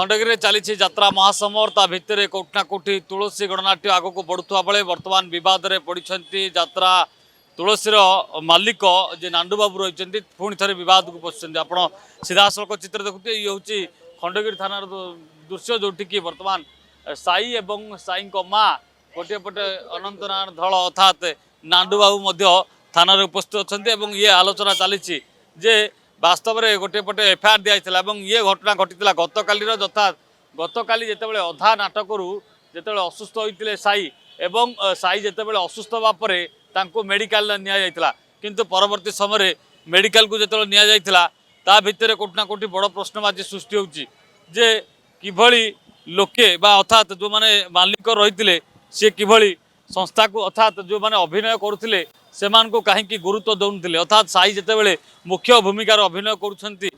खंडगिरी चली यात्रा महासमर ता भितर कोठना कोठी तुलसी गणनाट्य आग को बढ़ुवा बेले बर्तमान बद में पड़ी यात्रा तुलसीर मालिक जे नांडू बाबू रही पुणी थे बद को पशुंट आप सीधासल चित्र देखुए ये हूँ खंडगिरी थानार दृश्य जोटि कि बर्तमान साई एवं साई माँ गोटे पटे अनंत नारायण धल अर्थात नांडू बाबू थाना उपस्थित अच्छा ये आलोचना चली जे वास्तव में गोटे पटे एफआईआर दिखाई ये घटना घटी गतकाली अर्थात गतकाली जितेबाला अधा नाटक जिते असुस्थ होते साई एवं साई जितेबाला असुस्थ होगापर मेडिकल निया किंतु परवर्ती समय मेडिकल को जो निया भितर कोठना कोठी बड़ प्रश्नवाची सृष्टि होची जे किभली लोके बा अर्थात जो माने मालिक रही सी किभली संस्था को अर्थात जो माने अभिनय करुले से कहीं गुरुत्व दौन अर्थात साई जितेबाला मुख्य भूमिकार अभिनय करते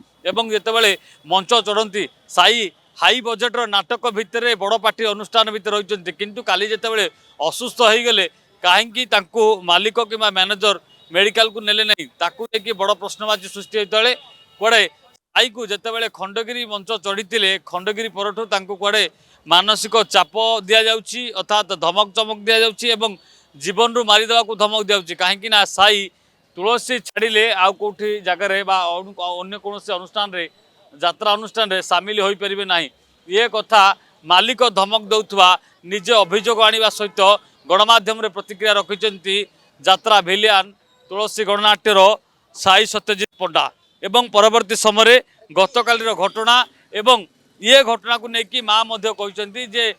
मंच चढ़ती साई हाई बजेटर नाटक भितर बड़ पार्टी अनुष्ठान भितर रही किंतु काली जितेबाला असुस्थ हो गले कहीं मालिक कि मैनेजर मेडिकल को नेले नहीं ताकू लेकिन बड़ प्रश्नवाची सृष्टि होते कड़े साई को जितेबाला खंडगिरी मंच चढ़ी खंडगिरी परठू कड़े मानसिक चाप दि जाऊँगी अर्थात धमक चमक दि जाऊँगी जीवन रू मारिदेवा को धमक दिया कहीं साई तुलसी छाड़िले आउ कौटी जगार अन्य कौन अनुष्ठान रे यात्रा अनुष्ठान रे सामिल हो पारे ना ये कथा मालिक धमक दौथुवा निजे अभियोग आने सहित गणमाध्यम रे प्रतिक्रिया रखिंट यात्रा भिलियान तुलसी गणनाट्यर साई सत्यजित पंडा एवं परवर्ती समय गतकालीर घटना एवं ये घटना को लेकिन माँ कहते जे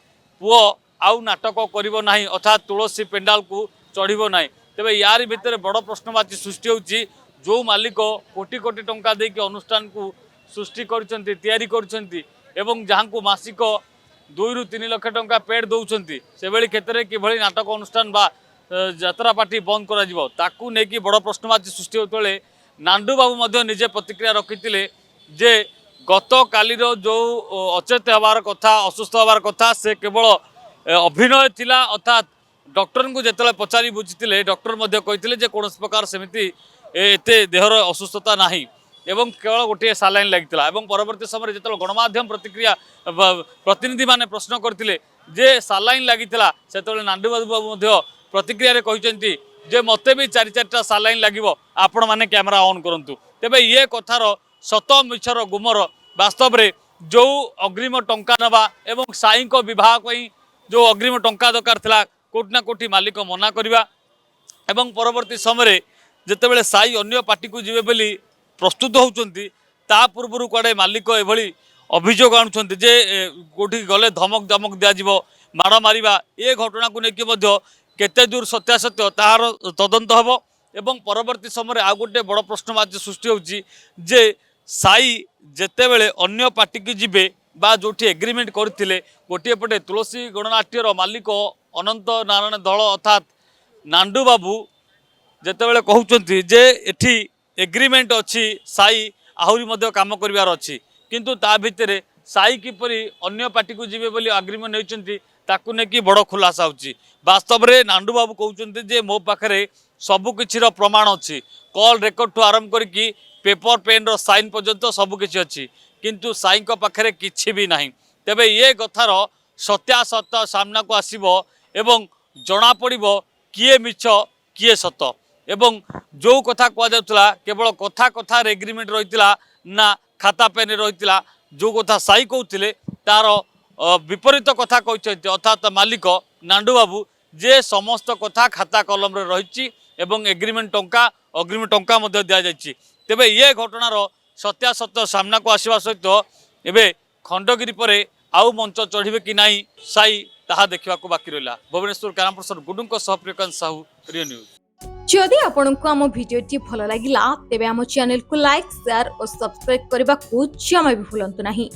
पुओ आउ नाटक करिवो नाही अर्थात तुलसी पेंडाल को चढ़िबो नाही तेबे यार भितर बड़ प्रश्नवाची सृष्टि होची जो मालिक कोटी कोटी टंका देके अनुष्ठान को सृष्टि करछंती तैयारी करछंती एवं जहां को मासिक 2 ରୁ 3 लाख टंका पेड दउछंती से बेली क्षेत्र में किभली नाटक अनुष्ठान बा यात्रा पार्टी बंद करा जिवो ताकू नेकी बड़ प्रश्नवाची सृष्टि होतले नांडू बाबू मध्य निजे प्रतिक्रिया रखिथिले जे गत कालीर जो अचेत हबार कथा असुस्थ हबार कथा से केवल अभिनय थिला अर्थात डॉक्टर को जिते पचारि बुझी डॉक्टर कहते कौन प्रकार सेमती एते देहर असुस्थता नहीं एवं केवल गोटे सालाइन लगी परवर्ती समय जो गणमाध्यम प्रतिक्रिया प्रतिनिधि माने प्रश्न करते जे सालाइन लगी से नांडू बाबू प्रतिक्रिया कहते जे मते भी 4-4टा सालाइन लगे आपण मैंने कैमेरा ऑन करूँ तेबे ये कथार सत मिछर गुमर वास्तव में जो अग्रिम टंका नवा एवं साई विवाह जो अग्रिम टंका दरकार था कोटना कोटी मालिक मना करवा एवं परवर्ती समय जितेबाला साई अन्य पार्टी को जीवे बोली प्रस्तुत होती पूर्व कड़े मालिक एभली अभियोग आणुंट जे कोठी गले धमक धमक दिज्व माड़ मारिबा ये घटना को लेकिन केते दूर सत्यासत्य तार तदंत हम एवं परवर्ती समय आउ गोटे बड़ प्रश्नवाची सृष्टि होची जे साई जेतेबेले अन्य पार्टी की जीवे बा जोठी एग्रीमेंट करथिले गोटे पटे तुलसी गणनाट्यर मालिक अनंत नारायण दल अर्थात नांडू बाबू जेतेबेले कहउचंती जे एठी एग्रीमेंट अच्छी साई आहुरी मध्य काम करिवार अच्छी किंतु ता भितरे साई किपरि अन्य पार्टी को जीवे बोली एग्रीमेंट नेउचंती ताकू नेकी बड़ खुलासा होची वास्तव में नांडू बाबू कहउचंती जे मो पाखरे सबु किछिर प्रमाण अच्छी कॉल रेकर्ड ठू आरंभ करके पेपर पेन रो साइन पर्यंत सबुकिछि अच्छी किंतु साई पाखे किछि भी नहीं तेबे ये कथार सत्यासत सामना को आसीबो एवं जना पड़िबो किए मिछ किए सत एवं जो कथा कह जाउतला केवल कथा कथा एग्रीमेंट रहितला ना खाता पेन रहितला जो कथा साई कहउतिले तार विपरीत कथा कहते अर्थात मालिक नांडू बाबू जे समस्त कथा खाता कलम रे रहिछि एवं एग्रीमेंट टंका अग्रिम टंका मध्य दिया जाइछि तेबे ये घटनार सत्यासत्य सामना को आसवा सहित एवं खंडगिरी पर आउ मंच चढ़े कि नहीं साई ताहा देखा बाकी रहा भुवनेश्वर कैमरा गुडू प्रियकांत साहू रियो न्यूज जदि आपंक आम भिडी भल लगा तेब आम चैनल को लाइक शेयर और सब्सक्राइब करने को जमा भी भूलु नहीं।